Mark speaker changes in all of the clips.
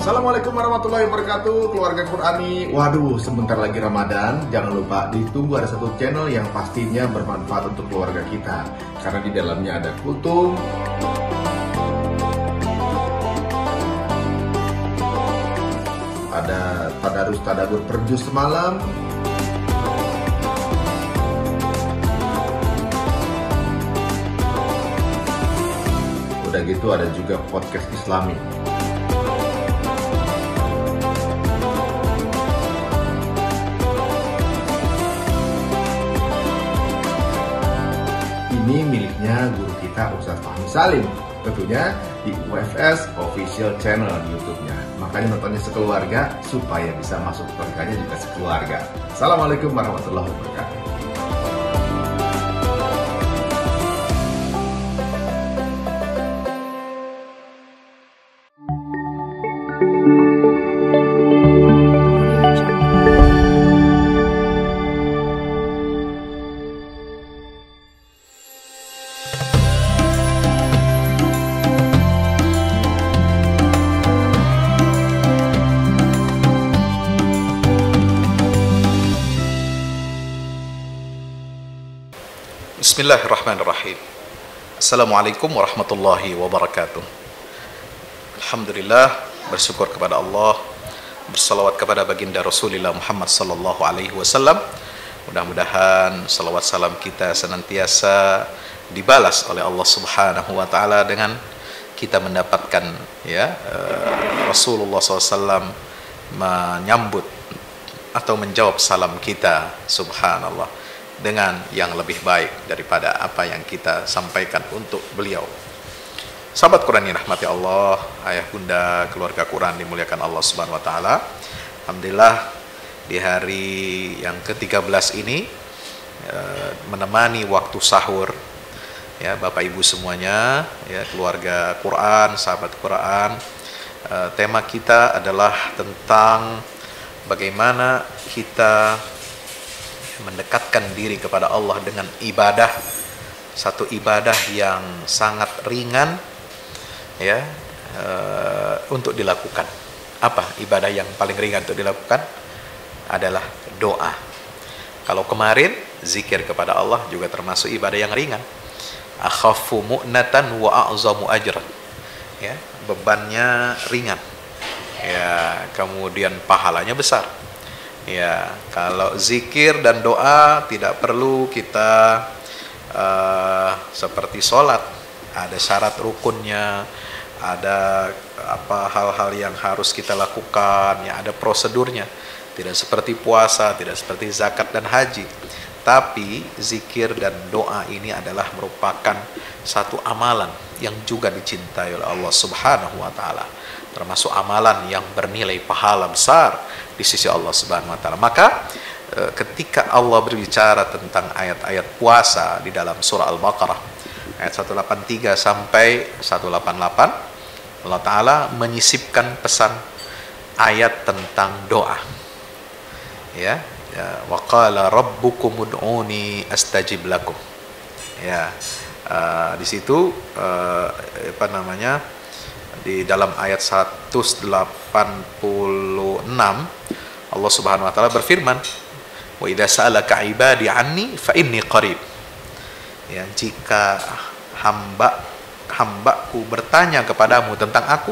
Speaker 1: Assalamualaikum warahmatullahi wabarakatuh, keluarga Qurani. Waduh, sebentar lagi Ramadan. Jangan lupa ditunggu ada satu channel yang pastinya bermanfaat untuk keluarga kita, karena di dalamnya ada kultum, ada tadarus tadabbur per juz semalam, udah gitu ada juga podcast Islami. Ini miliknya guru kita Ustadz Fahmi Salim, tentunya di UFS Official Channel di YouTube-nya. Makanya nontonnya sekeluarga supaya bisa masuk berkahnya juga sekeluarga. Assalamualaikum warahmatullahi wabarakatuh.
Speaker 2: Bismillahirrahmanirrahim. Assalamualaikum warahmatullahi wabarakatuh. Alhamdulillah, bersyukur kepada Allah, bersalawat kepada baginda Rasulullah Muhammad sallallahu alaihi wasallam. Mudah-mudahan salawat salam kita senantiasa dibalas oleh Allah Subhanahu wa taala dengan kita mendapatkan Rasulullah SAW menyambut atau menjawab salam kita, subhanallah, dengan yang lebih baik daripada apa yang kita sampaikan untuk beliau. Sahabat Quran yang rahmati Allah, ayah bunda, keluarga Quran dimuliakan Allah Subhanahu wa taala. Alhamdulillah di hari yang ke-13 ini menemani waktu sahur ya Bapak Ibu semuanya, ya keluarga Quran, sahabat Quran. Tema kita adalah tentang bagaimana kita mendekatkan diri kepada Allah dengan ibadah, satu ibadah yang sangat ringan ya untuk dilakukan. Apa ibadah yang paling ringan untuk dilakukan? Adalah doa. Kalau kemarin zikir kepada Allah juga termasuk ibadah yang ringan. Akhafu mu'natan wa a'zamu ajran. Ya, bebannya ringan. Ya, kemudian pahalanya besar. Ya, kalau zikir dan doa tidak perlu kita seperti sholat, ada syarat rukunnya, ada hal-hal yang harus kita lakukan, ya ada prosedurnya. Tidak seperti puasa, tidak seperti zakat dan haji. Tapi zikir dan doa ini adalah merupakan satu amalan yang juga dicintai oleh Allah Subhanahu wa taala. Termasuk amalan yang bernilai pahala besar di sisi Allah Subhanahu wa taala. Maka ketika Allah berbicara tentang ayat-ayat puasa di dalam surah Al-Baqarah ayat 183 sampai 188, Allah taala menyisipkan pesan ayat tentang doa. Ya, wa qala rabbukum ud'uni astajib lakum. Ya, di situ di dalam ayat 186 Allah Subhanahu wa taala berfirman, wa idza sa'alaka 'ibadi 'anni fa inni qarib. Ya, jika hambaku bertanya kepadamu tentang aku,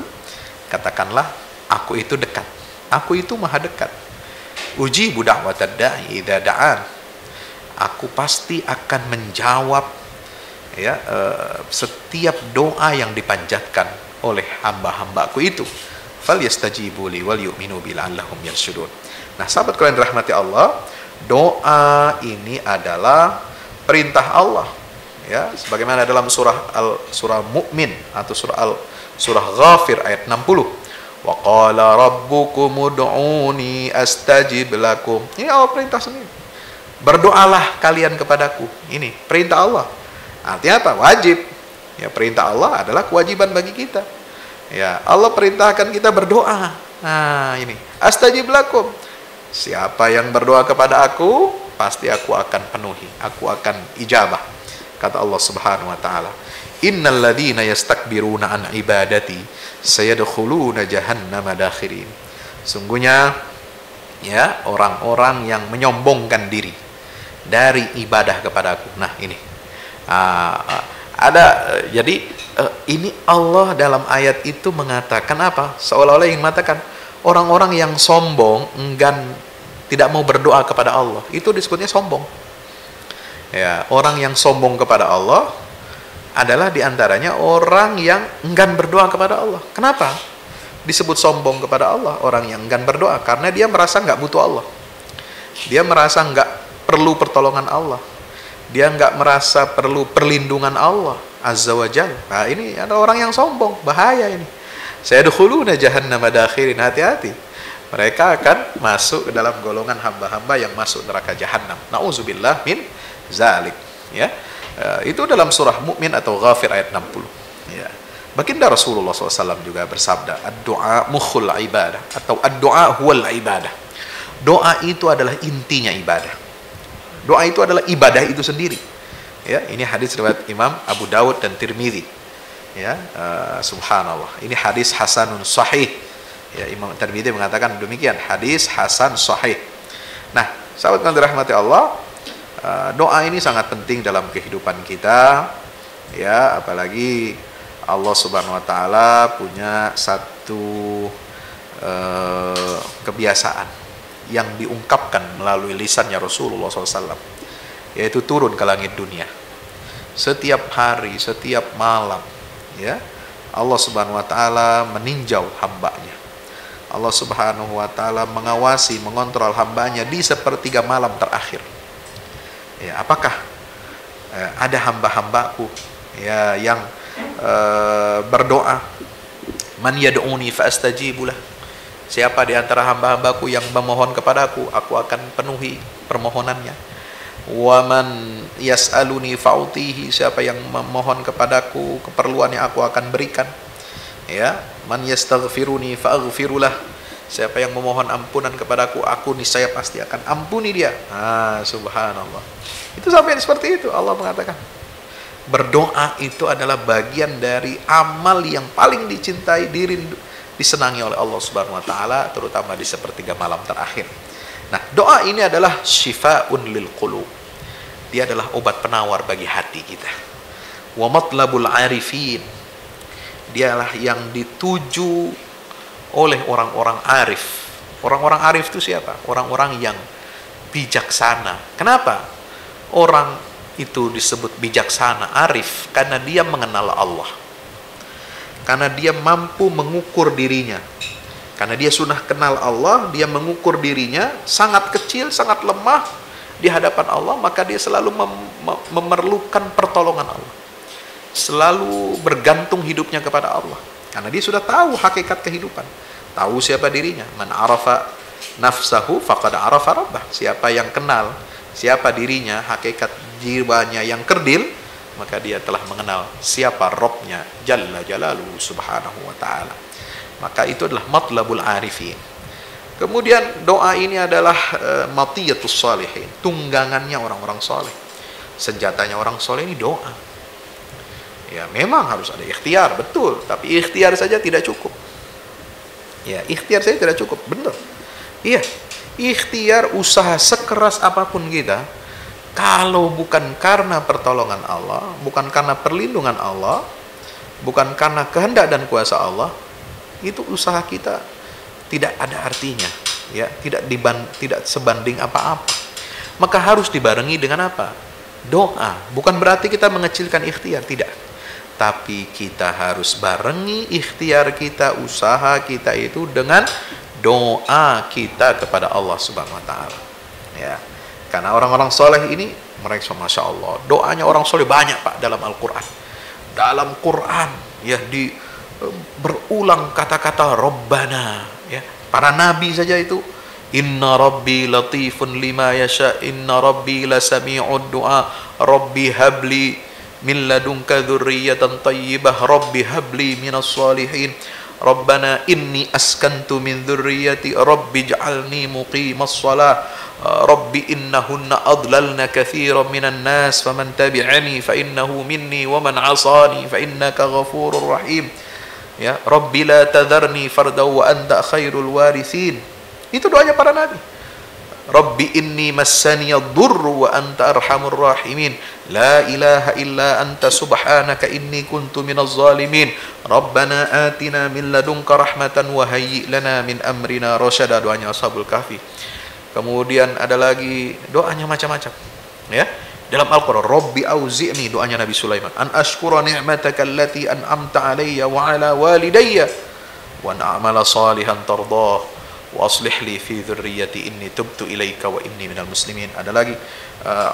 Speaker 2: katakanlah aku itu dekat. Aku itu maha dekat. Ujibu da'watad da'i idza da'an. Aku pasti akan menjawab setiap doa yang dipanjatkan oleh hamba-hambaku itu. Falyastajibu li wal yu'minu bi la'allahum yarshudun. Nah, sahabat kalian rahmati Allah, doa ini adalah perintah Allah. Ya, sebagaimana dalam surah Mu'min atau surah Ghafir ayat 60. Wa qala rabbukum ud'uni astajib lakum. Ini Allah perintah sendiri. Berdoalah kalian kepadaku. Ini perintah Allah. Artinya apa? Wajib. Ya, perintah Allah adalah kewajiban bagi kita. Ya, Allah perintahkan kita berdoa. Nah, ini astajib lakum. Siapa yang berdoa kepada aku, pasti aku akan penuhi. Aku akan ijabah. Kata Allah Subhanahu wa taala. innal ladzina yastakbiruna an ibadati sayadkhuluna jahannama dakhirin. Sungguhnya ya orang-orang yang menyombongkan diri dari ibadah kepadaku. Nah, ini jadi ini Allah dalam ayat itu mengatakan apa? Seolah-olah ingin mengatakan orang-orang yang sombong, enggan, tidak mau berdoa kepada Allah, itu disebutnya sombong. Ya, orang yang sombong kepada Allah adalah diantaranya orang yang enggan berdoa kepada Allah. Kenapa disebut sombong kepada Allah? Orang yang enggan berdoa karena dia merasa nggak butuh Allah, dia merasa nggak perlu pertolongan Allah, dia nggak merasa perlu perlindungan Allah Azza wa Jalla. Nah, ini ada orang yang sombong, bahaya ini. Sayadkhuluna jahannama dakhirin, hati-hati. Mereka akan masuk ke dalam golongan hamba-hamba yang masuk neraka jahanam. Nauzubillah min zalik. Ya, itu dalam surah Mukmin atau Ghafir ayat 60. Ya. Baginda Rasulullah SAW juga bersabda, ad-du'a mukhul ibadah, atau ad-du'a huwal ibadah. Doa itu adalah intinya ibadah. Doa itu adalah ibadah itu sendiri. Ya, ini hadis riwayat Imam Abu Dawud dan Tirmidzi. Ya, subhanallah. Ini hadis hasanun sahih. Ya, Imam Tirmidzi mengatakan demikian, hadis hasan sahih. Nah, sahabat yang dirahmati Allah, doa ini sangat penting dalam kehidupan kita. Ya, apalagi Allah Subhanahu wa taala punya satu kebiasaan yang diungkapkan melalui lisannya Rasulullah SAW, yaitu turun ke langit dunia setiap hari, setiap malam. Ya, Allah Subhanahu wa taala meninjau hambanya. Allah Subhanahu wa taala mengawasi, mengontrol hambanya di sepertiga malam terakhir. Ya, apakah ada hamba-hambaku ya yang berdoa, man yad'uni fa astajibulah. Siapa di antara hamba-hambaku yang memohon kepadaku, aku akan penuhi permohonannya. Wa man yas'aluni fa'utihi, siapa yang memohon kepadaku keperluannya aku akan berikan. Ya, man yastaghfiruni fa'aghfirulah, siapa yang memohon ampunan kepadaku, aku niscaya pasti akan ampuni dia. Subhanallah. Itu sampai seperti itu Allah mengatakan. Berdoa itu adalah bagian dari amal yang paling dicintai, disenangi oleh Allah Subhanahu wa taala, terutama di sepertiga malam terakhir. Nah, doa ini adalah syifaun lil qulub. Dia adalah obat penawar bagi hati kita. Wa matlabul arifin. Dialah yang dituju oleh orang-orang arif. Orang-orang arif itu siapa? Orang-orang yang bijaksana. Kenapa orang itu disebut bijaksana, arif? Karena dia mengenal Allah, karena dia mampu mengukur dirinya, karena dia sudah kenal Allah, dia mengukur dirinya sangat kecil, sangat lemah di hadapan Allah, maka dia selalu memerlukan pertolongan Allah, selalu bergantung hidupnya kepada Allah, karena dia sudah tahu hakikat kehidupan, tahu siapa dirinya. Man arafa nafsahu faqad arafa rabbah. Siapa yang kenal siapa dirinya, hakikat jiwanya yang kerdil, maka dia telah mengenal siapa Rabbnya Jalla Jalaluhu Subhanahu wa ta'ala. Maka itu adalah matlabul arifin. Kemudian doa ini adalah matiyatus salihin, tunggangannya orang-orang soleh. Senjatanya orang soleh ini doa. Ya, memang harus ada ikhtiar, betul, tapi ikhtiar saja tidak cukup. Ya, ikhtiar saja tidak cukup, benar. Iya, ikhtiar, usaha sekeras apapun kita, kalau bukan karena pertolongan Allah, bukan karena perlindungan Allah, bukan karena kehendak dan kuasa Allah, itu usaha kita tidak ada artinya, ya, tidak sebanding apa-apa. Maka harus dibarengi dengan apa? Doa. Bukan berarti kita mengecilkan ikhtiar, tidak. Tapi kita harus barengi ikhtiar kita, usaha kita itu dengan doa kita kepada Allah Subhanahu wa taala. Ya. Karena orang-orang soleh ini, mereka Masya Allah, doanya orang soleh banyak Pak dalam Al-Quran. Dalam Quran, ya, berulang kata-kata Rabbana. Ya. Para nabi saja itu, Inna Rabbi latifun lima yasha, Inna Rabbi lasami'ud du'a, Rabbi habli min ladunka dzurriyyatan thayyibah, Rabbi habli minas salihin, Rabbana inni askantu min dzurriyyati rabbi ij'alni muqimas shalah rabbi innahunna adlalna katsiran minan nas faman tabi'ani fa innahu minni wa man 'asani fa innaka ghafurur rahim. Ya, Rabbi la tadharni farda wa anta khairul warithin. Itu doanya para nabi. Rabbi inni massani ad-durru wa anta arhamur rahimin. La ilaha illa anta subhanaka inni kuntu minaz zalimin. Rabbana atina min ladunka rahmatan wa hayyi lana min amrina rasyada. Doanya Ashabul Kahfi. Kemudian ada lagi doanya macam-macam. Ya. Dalam Al-Quran, Rabbi auzi'ni, doanya Nabi Sulaiman, an ashkura ni'mataka allati an'amta alayya wa ala walidayya wa na'mala salihan tardah wa aslih li fi dhurriyyati inni tubtu ilaika wa inni minal muslimin. Ada lagi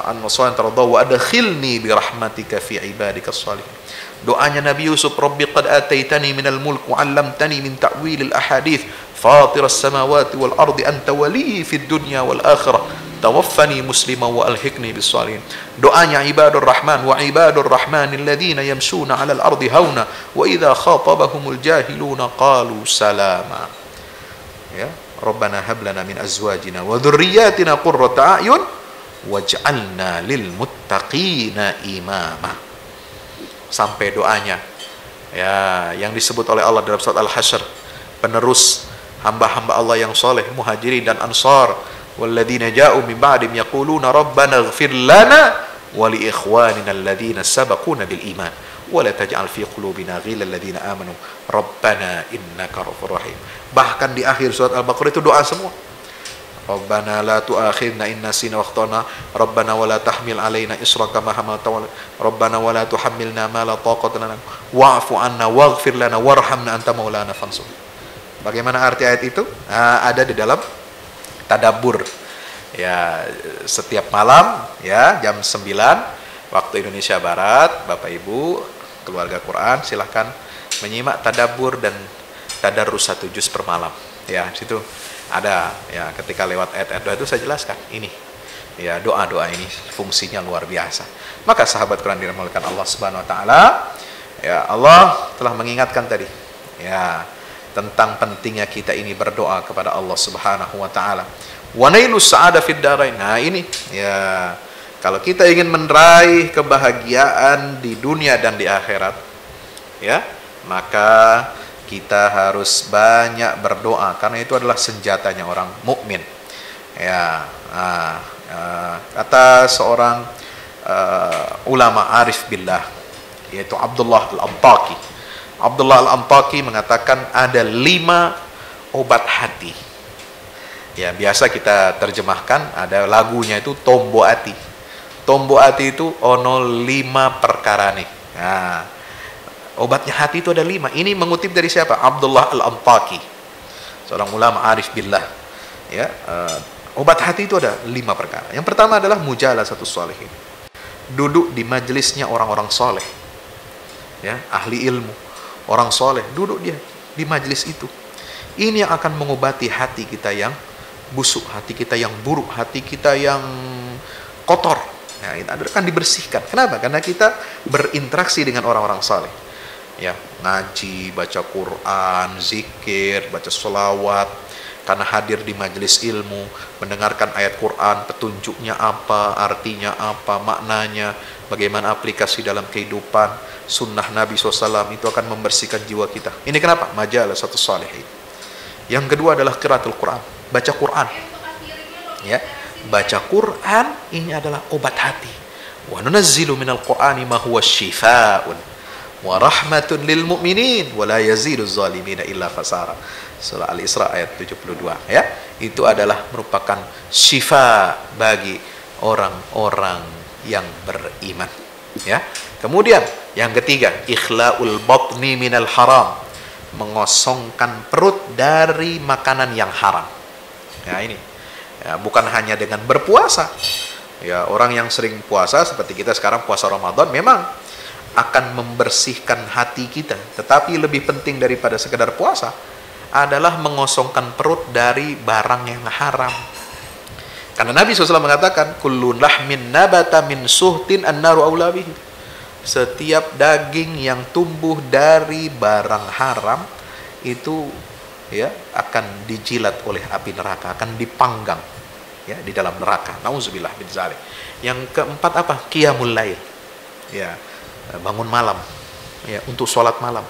Speaker 2: an salihan tardah wa adkhilni bi rahmatika fi ibadika salihin. Doanya Nabi Yusuf, Rabbi qad ataitani minal mulk wa 'allamtani min ta'wilil ahadits fatiras samawati wal ardi anta waliyyi fid dunya wal akhirah tawaffani muslima wa alhiqni bis salihin. Doanya ibadur rahman wa ibadur rahmanil ladzina yamshuna 'alal ardi hauna wa idza khatabahumul jahiluna qalu salama. Ya, Rabbana hab lana min azwajina wa dhurriyyatina qurrata a'yun waj'alna lil muttaqina imama. Sampai doanya ya yang disebut oleh Allah dalam surat Al-Hasyr, penerus hamba-hamba Allah yang soleh, muhajirin dan ansar, walladzina ja'u min ba'dim yaquluna rabbana ighfir lana wa li ikhwanina alladhina sabaquna bil iman wa la taj'al fi qulubina ghillan ladzina amanu rabbana innaka ghafurur rahim. Bahkan di akhir surat Al-Baqarah itu doa semua. Rabbana la tu'akhidna in nasina wa akhtana rabbana wa la tahmil alaina isran kama hamalta rabbana wa la tuhammilna ma la taqata lana wa'fu 'anna waghfir lana warhamna anta maulana fansur. Bagaimana arti ayat itu? Ada di dalam tadabbur. Ya, setiap malam ya jam 9 waktu Indonesia Barat, Bapak Ibu keluarga Quran silahkan menyimak tadabbur dan tadarrus 1 juz per malam. Ya, situ ada ya, ketika lewat ayat-ayat doa itu saya jelaskan ini. Ya, doa-doa ini fungsinya luar biasa. Maka sahabat Quran dirahmati Allah Subhanahu wa taala, ya Allah telah mengingatkan tadi ya tentang pentingnya kita ini berdoa kepada Allah Subhanahu wa taala. Wa nailus sa'ada fid darain. Nah, ini ya kalau kita ingin meraih kebahagiaan di dunia dan di akhirat ya, maka kita harus banyak berdoa karena itu adalah senjatanya orang mukmin. Ya, kata seorang ulama arif billah yaitu Abdullah Al-Antaki. Abdullah Al-Antaki mengatakan ada 5 obat hati. Ya, biasa kita terjemahkan ada lagunya itu Tombo Ati. Tombo Ati itu ono 5 perkara nih. Nah, obatnya hati itu ada 5. Ini mengutip dari siapa? Abdullah Al-Antaki, seorang ulama arif billah. Ya, obat hati itu ada 5 perkara. Yang pertama adalah mujalasatus sholihin. Duduk di majelisnya orang-orang soleh. Ya, ahli ilmu, orang soleh, duduk dia di majelis itu. Ini yang akan mengobati hati kita yang busuk, hati kita yang buruk, hati kita yang kotor. Nah, itu akan dibersihkan. Kenapa? Karena kita berinteraksi dengan orang-orang soleh. Ya, ngaji, baca Quran, zikir, baca sholawat, karena hadir di majelis ilmu, mendengarkan ayat Quran, petunjuknya apa, artinya apa, maknanya, bagaimana aplikasi dalam kehidupan, sunnah Nabi SAW, itu akan membersihkan jiwa kita. Ini kenapa? Majalasatus sholihin. Yang kedua adalah qiraatul Quran, baca Quran. Ya, baca Quran ini adalah obat hati. Wa nunazzilu minal Qur'ani ma huwa syifaa'un wa rahmatun lil mu'minin wa la yaziduz zalimina illa khasara. Surah Al-Isra ayat 72 ya. Itu adalah merupakan syifa bagi orang-orang yang beriman ya. Kemudian yang ketiga, ikhla'ul batni minal haram, mengosongkan perut dari makanan yang haram. Ya, ini ya, bukan hanya dengan berpuasa. Ya, orang yang sering puasa seperti kita sekarang puasa Ramadan memang akan membersihkan hati kita, tetapi lebih penting daripada sekedar puasa adalah mengosongkan perut dari barang yang haram. Karena Nabi SAW mengatakan kullun lahmin nabata min suhtin an-naru aula bihi. Setiap daging yang tumbuh dari barang haram itu ya akan dijilat oleh api neraka, akan dipanggang ya di dalam neraka. Nauzubillah min dzalik. Yang keempat apa? Qiyamul lail. Ya, bangun malam ya untuk sholat malam.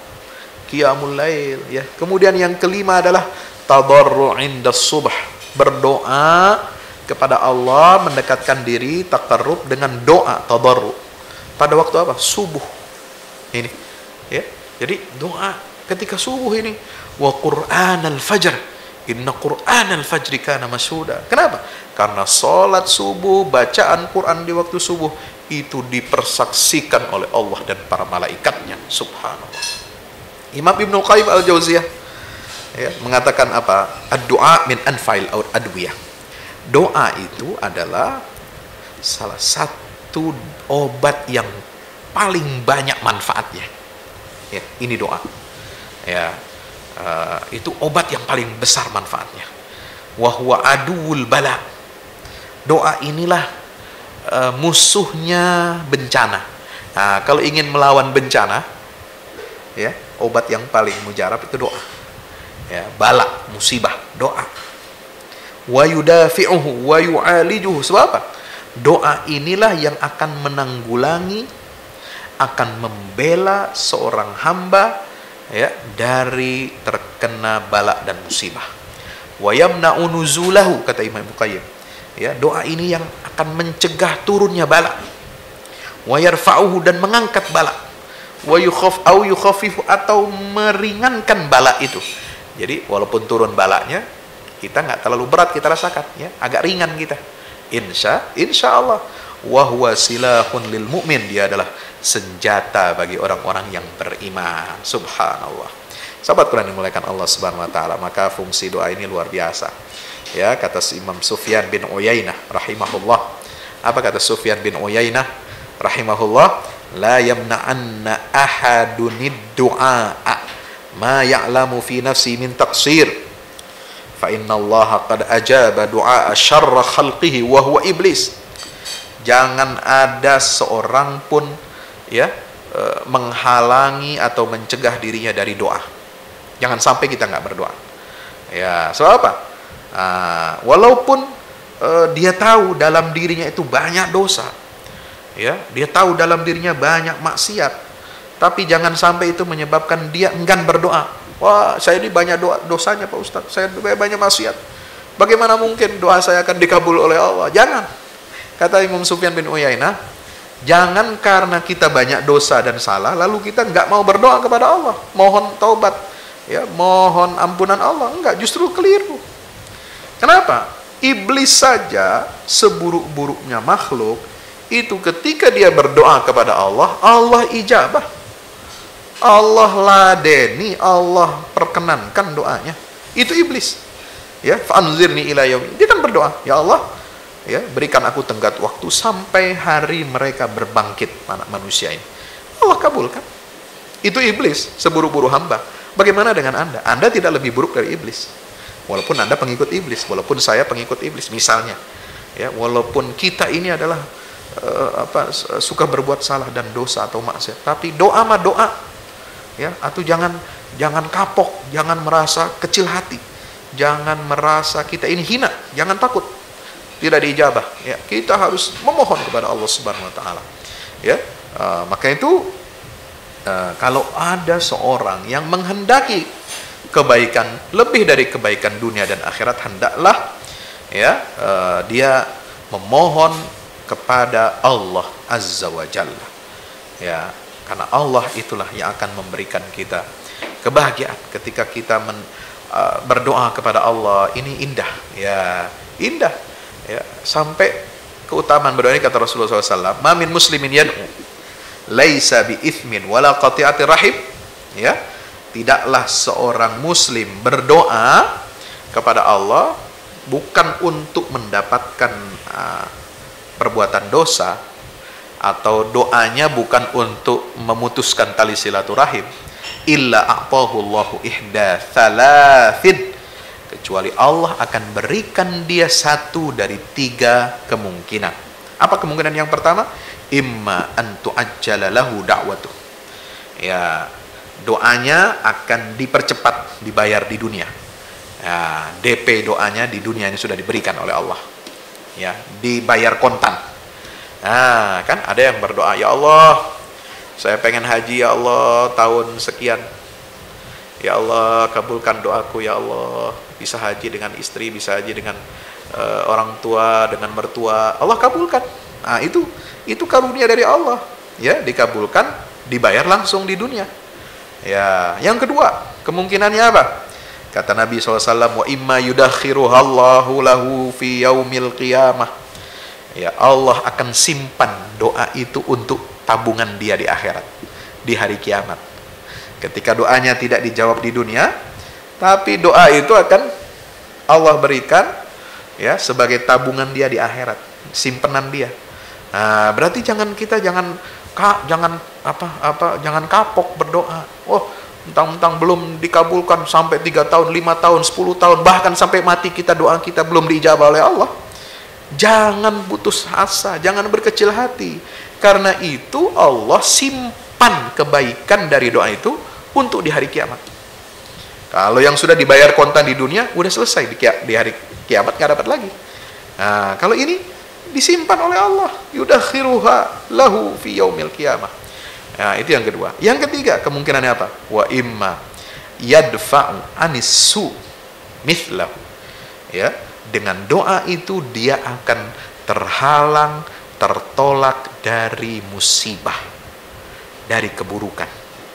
Speaker 2: Qiyamul lail ya. Kemudian yang kelima adalah tadarru' inda subh, berdoa kepada Allah, mendekatkan diri taqarrub dengan doa tadarru' pada waktu apa? Subuh. Ini ya. Jadi doa ketika subuh ini, wa qur'anal fajr, inna qur'anal fajri kana mashhuda. Kenapa? Karena salat subuh, bacaan Quran di waktu subuh itu dipersaksikan oleh Allah dan para malaikatnya. Subhanallah. Imam Ibnu Qayyim al-Jauziyah ya, mengatakan apa? Ad-du'a min anfa'il adwiyah. Doa itu adalah salah satu obat yang paling banyak manfaatnya. Ya, ini doa. Ya, itu obat yang paling besar manfaatnya. Wa huwa aduwul bala. Doa inilah musuhnya bencana. Nah, kalau ingin melawan bencana, ya, obat yang paling mujarab itu doa. Ya, bala, musibah, doa. Wa yudafi'uhu wa yu'alijuhu. Sebab apa? Doa inilah yang akan menanggulangi, akan membela seorang hamba ya dari terkena bala dan musibah. Wa yamna'u nuzulahu, kata Imam Qayyim. Ya, doa ini yang akan mencegah turunnya bala. Wa yarfa'uhu, dan mengangkat bala. Wa yukhaffifu, atau meringankan bala itu. Jadi walaupun turun balanya, kita nggak terlalu berat kita rasakan, ya, agak ringan kita. Insya Allah. Wa huwa silahun lil mu'min, dia adalah senjata bagi orang-orang yang beriman. Subhanallah. Sahabat Quran dimuliakan Allah Subhanahu wa taala, maka fungsi doa ini luar biasa. Ya, kata Imam Sufyan bin Uyainah rahimahullah. Apa kata Sufyan bin Uyainah rahimahullah? La yamna'anna ahadunid du'a ma ya'lamu fi nafsi min taqsir. Fa inna Allah qad ajaba du'a syarra khalqihi wa huwa iblis. Jangan ada seorang pun ya menghalangi atau mencegah dirinya dari doa. Jangan sampai kita nggak berdoa. Ya, soal apa? Walaupun dia tahu dalam dirinya itu banyak dosa, ya, dia tahu dalam dirinya banyak maksiat, tapi jangan sampai itu menyebabkan dia enggan berdoa. Wah, saya ini banyak dosanya Pak Ustadz, saya banyak maksiat, bagaimana mungkin doa saya akan dikabul oleh Allah? Jangan. Kata Imam Sufyan bin Uyainah, jangan karena kita banyak dosa dan salah lalu kita nggak mau berdoa kepada Allah, mohon taubat, ya, mohon ampunan Allah. Enggak, justru keliru. Kenapa? Iblis saja seburuk-buruknya makhluk itu ketika dia berdoa kepada Allah, Allah ijabah, Allah ladeni, Allah perkenankan doanya. Itu iblis. Ya, fa'anzirni ila yaumi. Dia kan berdoa, ya Allah, ya, berikan aku tenggat waktu sampai hari mereka berbangkit, anak manusia ini. Allah kabulkan. Itu iblis, seburuk-buruk hamba. Bagaimana dengan Anda? Anda tidak lebih buruk dari iblis. Walaupun Anda pengikut iblis, walaupun saya pengikut iblis, misalnya, ya, walaupun kita ini adalah suka berbuat salah dan dosa atau maksiat, tapi doa mah doa, ya, atau jangan kapok, jangan merasa kecil hati, jangan merasa kita ini hina, jangan takut tidak diijabah, ya, kita harus memohon kepada Allah Subhanahu wa taala, ya. Maka itu kalau ada seorang yang menghendaki kebaikan lebih dari kebaikan dunia dan akhirat, hendaklah ya dia memohon kepada Allah Azza wa Jalla, ya, karena Allah itulah yang akan memberikan kita kebahagiaan ketika kita berdoa kepada Allah. Ini indah, ya, indah, ya, sampai keutamaan berdoa ini kata Rasulullah SAW, ma min muslimin yad'u laisa bi ithmin wala qati'ati rahim, ya, tidaklah seorang muslim berdoa kepada Allah bukan untuk mendapatkan perbuatan dosa, atau doanya bukan untuk memutuskan tali silaturahim, illa a'tahu Allahu ihda thalathin, kecuali Allah akan berikan dia satu dari 3 kemungkinan. Apa kemungkinan yang pertama? Imma an tu'ajjala lahu da'watuh, ya, doanya akan dipercepat, dibayar di dunia. Ya, DP doanya di dunia ini sudah diberikan oleh Allah. Ya, dibayar kontan. Nah, kan ada yang berdoa, ya Allah, saya pengen haji ya Allah tahun sekian. Ya Allah, kabulkan doaku ya Allah. Bisa haji dengan istri, bisa haji dengan orang tua, dengan mertua. Allah kabulkan. Nah, itu karunia dari Allah. Ya, dikabulkan, dibayar langsung di dunia. Ya, yang kedua, kemungkinannya apa? Kata Nabi SAW, wa imma yudakhiruhallahu lahu fi yaumil qiyamah. Ya, Allah akan simpan doa itu untuk tabungan dia di akhirat, di hari kiamat. Ketika doanya tidak dijawab di dunia, tapi doa itu akan Allah berikan ya sebagai tabungan dia di akhirat, simpenan dia. Nah, berarti jangan kapok berdoa. Oh, mentang-mentang belum dikabulkan sampai 3 tahun, 5 tahun, 10 tahun, bahkan sampai mati doa kita belum diijabah oleh Allah. Jangan putus asa, jangan berkecil hati. Karena itu Allah simpan kebaikan dari doa itu untuk di hari kiamat. Kalau yang sudah dibayar kontan di dunia, udah selesai di hari kiamat, nggak dapat lagi. Nah, kalau ini disimpan oleh Allah, yudakhiruha lahu fi yaumil qiyamah. Nah, itu yang kedua. Yang ketiga, kemungkinannya apa? Wa imma yadfa'u anissu mithlahu. Ya, dengan doa itu dia akan terhalang, tertolak dari musibah, dari keburukan.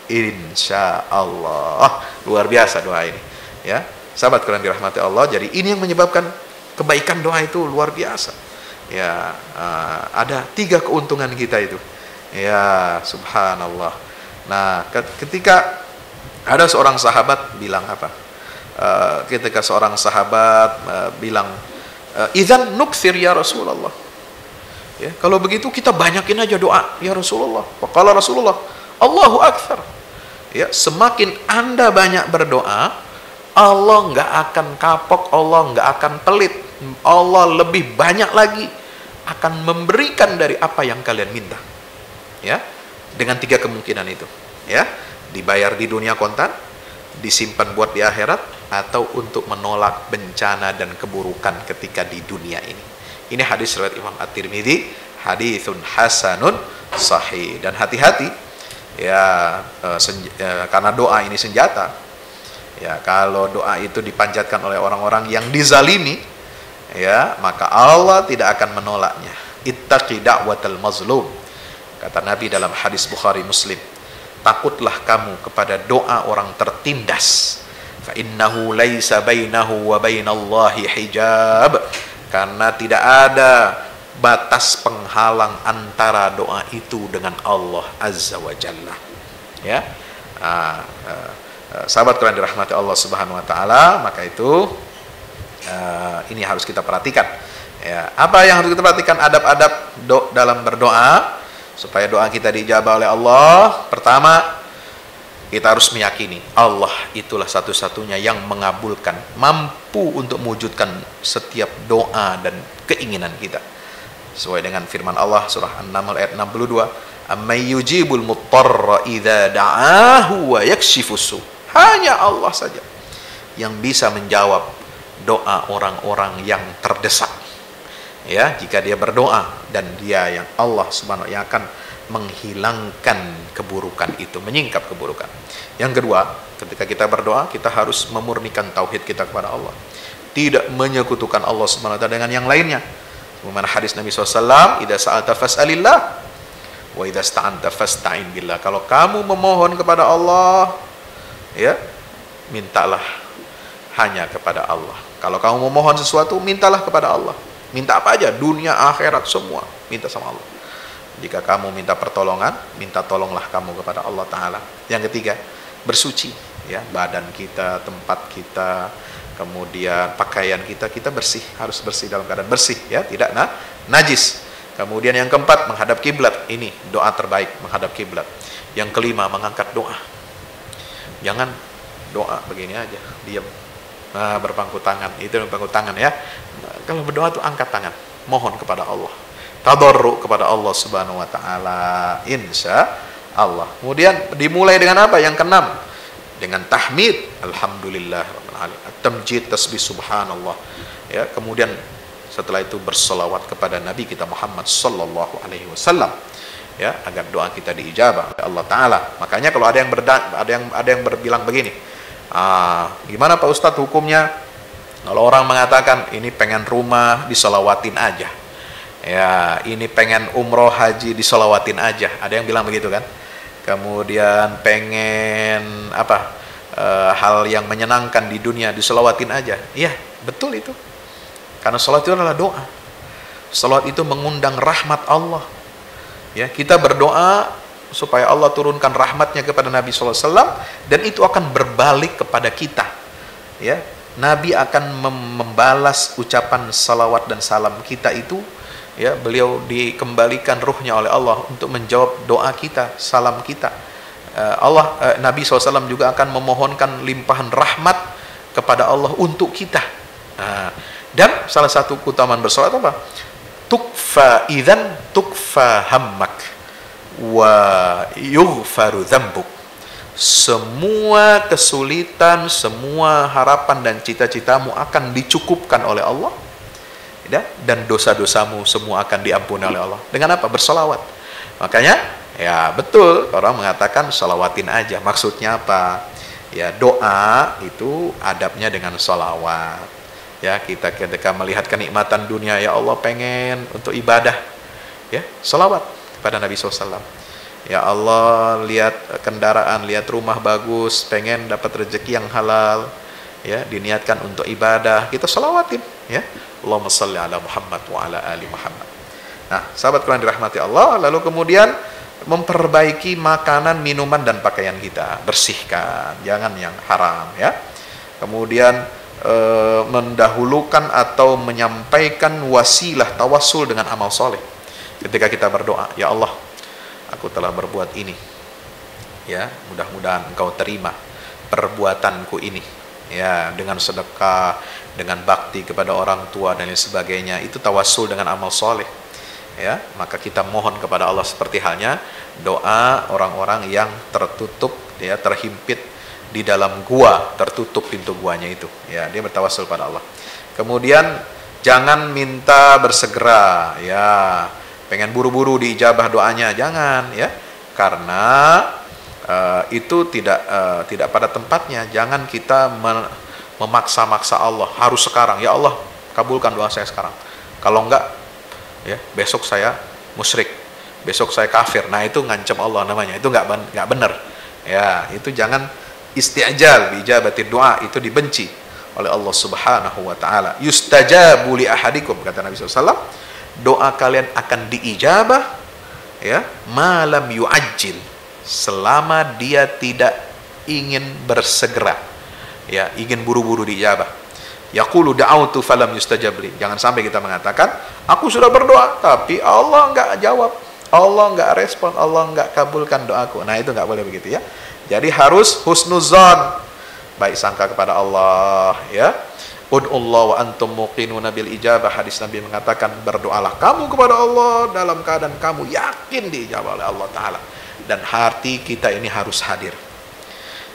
Speaker 2: Insya Allah. Luar biasa doa ini. Ya, sahabat Quran dirahmati Allah. Jadi ini yang menyebabkan kebaikan doa itu luar biasa. Ya, ada 3 keuntungan kita itu. Ya, subhanallah. Nah, ketika ada seorang sahabat bilang apa? Ketika seorang sahabat bilang, "Idzan nukthir ya Rasulullah." Ya, kalau begitu kita banyakin aja doa ya Rasulullah. Qala Rasulullah, "Allahu akbar." Ya, semakin Anda banyak berdoa, Allah nggak akan kapok, Allah nggak akan pelit. Allah lebih banyak lagi akan memberikan dari apa yang kalian minta. Ya, dengan 3 kemungkinan itu. Ya, dibayar di dunia kontan, disimpan buat di akhirat, atau untuk menolak bencana dan keburukan ketika di dunia ini. Ini hadis riwayat Imam At-Tirmidzi, haditsun hasanun sahih. Dan hati-hati ya, karena doa ini senjata. Ya, kalau doa itu dipanjatkan oleh orang-orang yang dizalimi, ya, maka Allah tidak akan menolaknya. Ittaqi da'watal mazlum. Kata Nabi dalam hadis Bukhari Muslim, takutlah kamu kepada doa orang tertindas. Fa innahu laisa bainahu wa bainallahi hijab. Karena tidak ada batas penghalang antara doa itu dengan Allah Azza wa Jalla. Ya, sahabat Quran dirahmati Allah Subhanahu Wa Taala, maka itu ini harus kita perhatikan. Ya, apa yang harus kita perhatikan? Adab-adab dalam berdoa supaya doa kita dijabah oleh Allah. Pertama, kita harus meyakini Allah itulah satu-satunya yang mengabulkan, mampu untuk mewujudkan setiap doa dan keinginan kita. Sesuai dengan firman Allah surah An-Naml ayat 62, "Amman yujibul muttarra idza da'ahu wa yakshifus su." Hanya Allah saja yang bisa menjawab doa orang-orang yang terdesak. Ya, jika dia berdoa, dan dia yang Allah Subhanahu yang akan menghilangkan keburukan itu, menyingkap keburukan. Yang kedua, ketika kita berdoa, kita harus memurnikan tauhid kita kepada Allah, tidak menyekutukan Allah Subhanahu wa taala dengan yang lainnya. Bagaimana hadis Nabi SAW, "Idza sa'alta fas'alillah wa idza sta'anta fasta'in billah." Kalau kamu memohon kepada Allah, ya, mintalah hanya kepada Allah. Kalau kamu memohon sesuatu, mintalah kepada Allah. Minta apa aja, dunia, akhirat, semua minta sama Allah. Jika kamu minta pertolongan, minta tolonglah kamu kepada Allah Ta'ala. Yang ketiga, bersuci. Ya, badan kita, tempat kita, kemudian pakaian kita bersih. Harus bersih, dalam keadaan bersih. Ya, tidak najis. Kemudian yang keempat, menghadap kiblat. Ini doa terbaik, menghadap kiblat. Yang kelima, mengangkat doa. Jangan doa begini aja, diam. Nah, berpangku tangan. Itu berpangku tangan ya. Nah, kalau berdoa tuh angkat tangan, mohon kepada Allah. Tadarru kepada Allah Subhanahu wa taala. Insya Allah. Kemudian dimulai dengan apa? Yang keenam, dengan tahmid, alhamdulillah rabbil alamin, at-tamjid, tasbih subhanallah. Ya, kemudian setelah itu berselawat kepada Nabi kita Muhammad sallallahu alaihi wasallam, ya, agar doa kita diijabah oleh Allah taala. Makanya kalau ada yang berbilang begini, gimana Pak Ustadz hukumnya kalau orang mengatakan ini pengen rumah diselawatin aja, ya, ini pengen umroh haji diselawatin aja, ada yang bilang begitu kan. Kemudian pengen apa, hal yang menyenangkan di dunia diselawatin aja. Iya, betul itu. Karena salat itu adalah doa. Salat itu mengundang rahmat Allah. Ya, kita berdoa supaya Allah turunkan rahmatnya kepada Nabi SAW, dan itu akan berbalik kepada kita. Ya, Nabi akan membalas ucapan salawat dan salam kita itu. Ya, beliau dikembalikan ruhnya oleh Allah untuk menjawab doa kita, salam kita. Nabi SAW juga akan memohonkan limpahan rahmat kepada Allah untuk kita. Dan salah satu keutamaan bersalat apa? Tukfa idzan tukfa hammak wa yughfaru dzambuk. Semua kesulitan, semua harapan dan cita-citamu akan dicukupkan oleh Allah. Ya, dan dosa-dosamu semua akan diampuni oleh Allah. Dengan apa? Bersalawat. Makanya, ya betul, orang mengatakan salawatin aja. Maksudnya apa? Ya, doa itu adabnya dengan salawat. Ya, kita ketika melihat kenikmatan dunia, ya Allah pengen untuk ibadah, ya, salawat kepada Nabi SAW. Ya Allah, lihat kendaraan, lihat rumah bagus, pengen dapat rezeki yang halal, ya, diniatkan untuk ibadah, kita salawatin, ya. Allahumma salli ala Muhammad wa ala ali Muhammad. Nah, sahabat Quran dirahmati Allah, lalu kemudian memperbaiki makanan, minuman dan pakaian kita, bersihkan, jangan yang haram, ya. Kemudian mendahulukan atau menyampaikan wasilah tawassul dengan amal soleh. Ketika kita berdoa, ya Allah, aku telah berbuat ini, ya, mudah-mudahan Engkau terima perbuatanku ini, ya, dengan sedekah, dengan bakti kepada orang tua dan lain sebagainya. Itu tawassul dengan amal soleh, ya. Maka kita mohon kepada Allah seperti halnya doa orang-orang yang tertutup, ya, terhimpit di dalam gua, tertutup pintu guanya itu, ya, dia bertawassul pada Allah. Kemudian jangan minta bersegera, ya, pengen buru-buru diijabah doanya, jangan, ya, karena itu tidak pada tempatnya. Jangan kita memaksa-maksa Allah harus sekarang, ya Allah kabulkan doa saya sekarang, kalau enggak, ya, besok saya musyrik, besok saya kafir. Nah, itu ngancam Allah namanya, itu enggak benar, ya. Itu jangan isti'jal bi ijabati doa, itu dibenci oleh Allah Subhanahu wa taala. Yustajabu li ahadikum, kata Nabi SAW, doa kalian akan diijabah, ya, malam yu'ajjil, selama dia tidak ingin bersegera, ya, ingin buru-buru diijabah. Yaqulu da'autu falam yustajab li. Jangan sampai kita mengatakan, aku sudah berdoa tapi Allah enggak jawab, Allah enggak respon, Allah enggak kabulkan doaku. Nah, itu enggak boleh begitu, ya. Jadi harus husnuzan, baik sangka kepada Allah, ya. Ud'ullah wa antum muqinuna bil ijabah. Hadis Nabi mengatakan, berdoalah kamu kepada Allah dalam keadaan kamu yakin diijabah oleh Allah Ta'ala. Dan hati kita ini harus hadir,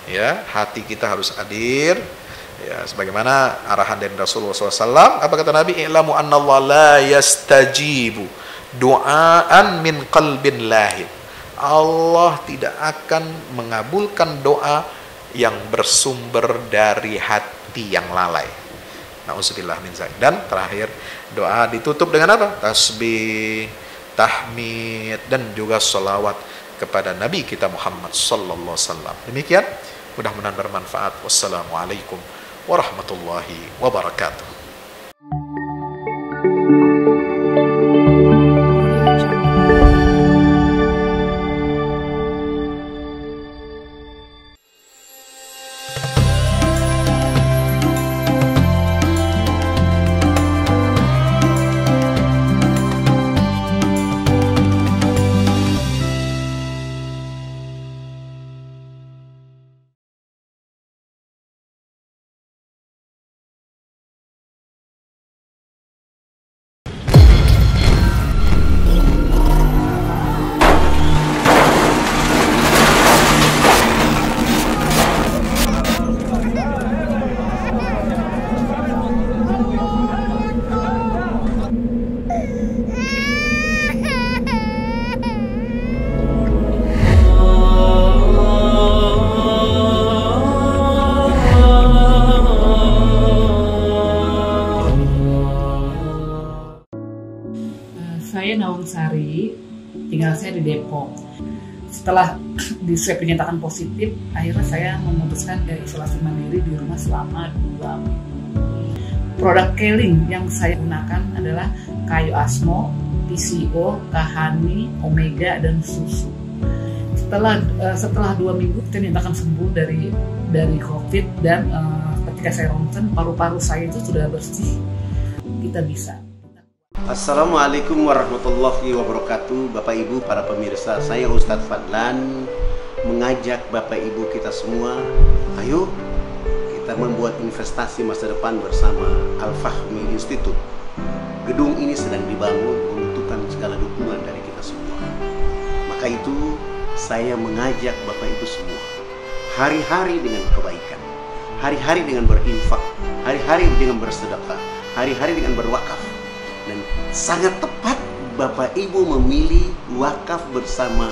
Speaker 2: ya, hati kita harus hadir, ya, sebagaimana arahan dari Rasulullah SAW. Apa kata Nabi? I'lamu annallaha la yastajibu du'aan min qalbin lahid. Allah tidak akan mengabulkan doa yang bersumber dari hati yang lalai. Na'udzubillah min zalik. Dan terakhir, doa ditutup dengan apa? Tasbih, tahmid, dan juga sholawat kepada Nabi kita Muhammad sallallahu alaihi wasallam. Demikian, mudah-mudahan bermanfaat. Wassalamualaikum warahmatullahi wabarakatuh.
Speaker 3: Saya Nawangsari, tinggal saya di Depok. Setelah di swab dinyatakan positif, akhirnya saya memutuskan dari isolasi mandiri di rumah selama 2 minggu. Produk Keling yang saya gunakan adalah kayu asmo, PCO, kahani, omega, dan susu. Setelah 2 minggu saya dinyatakan sembuh dari COVID, dan ketika saya ronsen paru-paru saya itu sudah bersih. Kita bisa.
Speaker 4: Assalamualaikum warahmatullahi wabarakatuh. Bapak Ibu para pemirsa, saya Ustadz Fadlan mengajak Bapak Ibu kita semua, ayo kita membuat investasi masa depan bersama Al-Fahmi Institute. Gedung ini sedang dibangun, membutuhkan segala dukungan dari kita semua. Maka itu saya mengajak Bapak Ibu semua, hari-hari dengan kebaikan, hari-hari dengan berinfak, hari-hari dengan bersedekah, hari-hari dengan berwakaf. Dan sangat tepat Bapak Ibu memilih wakaf bersama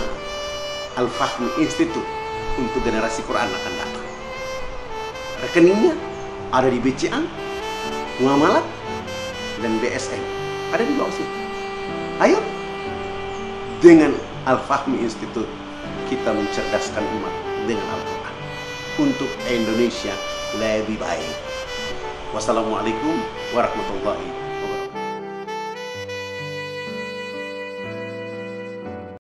Speaker 4: Al-Fahmi Institute untuk generasi Quran akan datang. Rekeningnya ada di BCA, Muamalat, dan BSM. Ada di bawah sini. Ayo, dengan Al-Fahmi Institute kita mencerdaskan umat dengan Al-Quran untuk Indonesia lebih baik. Wassalamualaikum warahmatullahi wabarakatuh.